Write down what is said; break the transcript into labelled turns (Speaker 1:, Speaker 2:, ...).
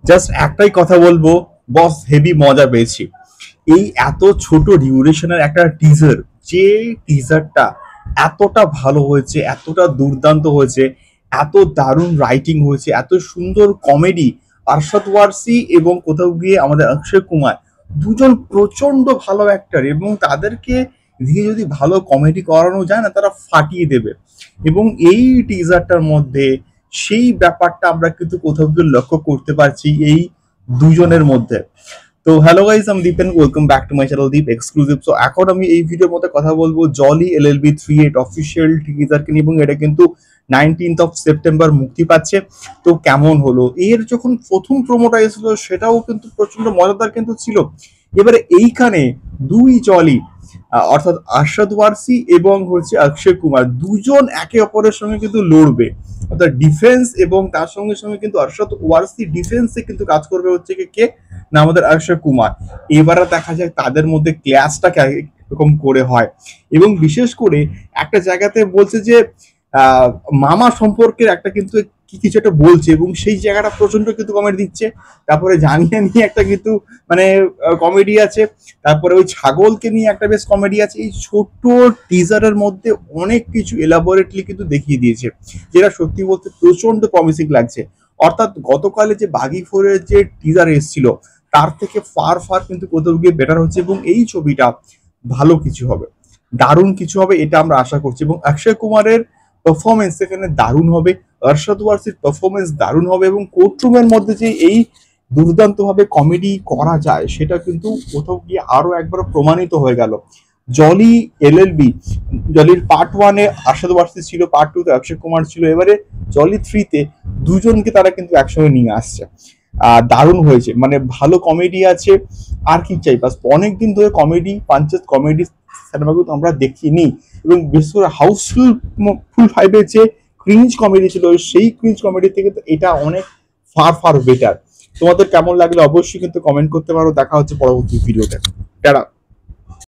Speaker 1: Just একটাই কথা বলবো, বস হেভি মজা পেয়েছি। এই এত ছোট ডিউরেশনের একটা টিজার, যে টিজারটা এতটা ভালো হয়েছে, এতটা দুর্দান্ত হয়েছে, এত দারুণ রাইটিং হয়েছে, এত সুন্দর কমেডি। আরশাদ ওয়ারসি এবং কোথাও গিয়ে আমাদের অক্ষয় কুমার, দুজন প্রচন্ড ভালো অ্যাক্টর, এবং তাদেরকে দিয়ে যদি ভালো কমেডি করানো যায় না, তারা ফাটিয়ে দেবে। এবং এই টিজারটার মধ্যে সেই ব্যাপারটা আমরা কিন্তু কোথাও গিয়ে লক্ষ্য করতে পারছি এই দুজনের মধ্যে। তো হ্যালো গাইস, আমি Deep and welcome back to my channel Deep exclusive. So এখন আমি এই ভিডিওর মধ্যে কথা বলবো জলি এলএলবি 38 অফিসিয়াল টিজারকে নিয়ে, এবং এটা কিন্তু 19th অফ সেপ্টেম্বর মুক্তি পাচ্ছে। তো কেমন হলো, এর যখন প্রথম প্রোমোটা এসেছিল সেটাও কিন্তু প্রচন্ড মজাদার কিন্তু ছিল। এবারে এইখানে দুই জলি, অর্থাৎ আরশাদ ওয়ারসি এবং হচ্ছে অক্ষয় কুমার, দুজন একে অপরের সঙ্গে কিন্তু লড়বে, অর্থাৎ ডিফেন্স, এবং তার সঙ্গে সঙ্গে কিন্তু আরশাদ ওয়ারসি ডিফেন্সে কিন্তু কাজ করবে হচ্ছে কে না, আমাদের অক্ষয় কুমার। এবারে দেখা যায় তাদের মধ্যে ক্লাসটা এরকম করে হয়। এবং বিশেষ করে একটা জায়গাতে বলছে যে আহ, মামা সম্পর্কের একটা কিন্তু কিছু একটা বলছে, এবং সেই জায়গাটা প্রচন্ড কিন্তু কমেডি দিচ্ছে। তারপরে জানিয়ে নিয়ে একটা কিন্তু মানে কমেডি আছে। তারপরে ওই ছাগলকে নিয়ে একটা বেশ কমেডি আছে। এই ছোট্ট টিজারের মধ্যে অনেক কিছু এলাবোরেটলি কিন্তু দেখিয়ে দিয়েছে, যেটা সত্যি বলতে প্রচন্ড প্রমিসিং লাগছে। অর্থাৎ গতকালে যে বাগি ফোরের যে টিজার এসেছিল, তার থেকে ফার ফার কিন্তু কোথাও গিয়ে বেটার হচ্ছে, এবং এই ছবিটা ভালো কিছু হবে, দারুণ কিছু হবে, এটা আমরা আশা করছি। এবং অক্ষয় কুমারের পারফরমেন্স এখানে দারুণ হবে, অরশদ ওয়ারসির পারফরমেন্স দারুণ হবে, এবং কোর্টরুমের মধ্যে যে এই দুর্দান্ত ভাবে কমেডি করা যায় সেটা কিন্তু কোথাও গিয়ে আরো একবার প্রমাণিত হয়ে গেল। জলি এলএলবি, জলির পার্ট ওয়ানে আরশদ ওয়ারসি ছিল, পার্ট টু তে অক্ষয় কুমার ছিল, এবারে জলি থ্রিতে দুজনকে তারা কিন্তু একসঙ্গে নিয়ে আসছে। দারুণ হয়েছে, মানে ভালো কমেডি আছে। আর কি চাই, বাস অনেকদিন ধরে কমেডি পাঞ্চেস কমেডি সিনেমাগুলো আমরা দেখিনি। এবং বিশেষ করে হাউসফুল ফুল ফাইভের যে ক্রিঞ্জ কমেডি ছিল, সেই ক্রিঞ্জ কমেডি থেকে তো এটা অনেক ফার ফার বেটার। তোমাদের কেমন লাগলো অবশ্যই কিন্তু কমেন্ট করতে পারো। দেখা হচ্ছে পরবর্তী ভিডিওতে। টাটা।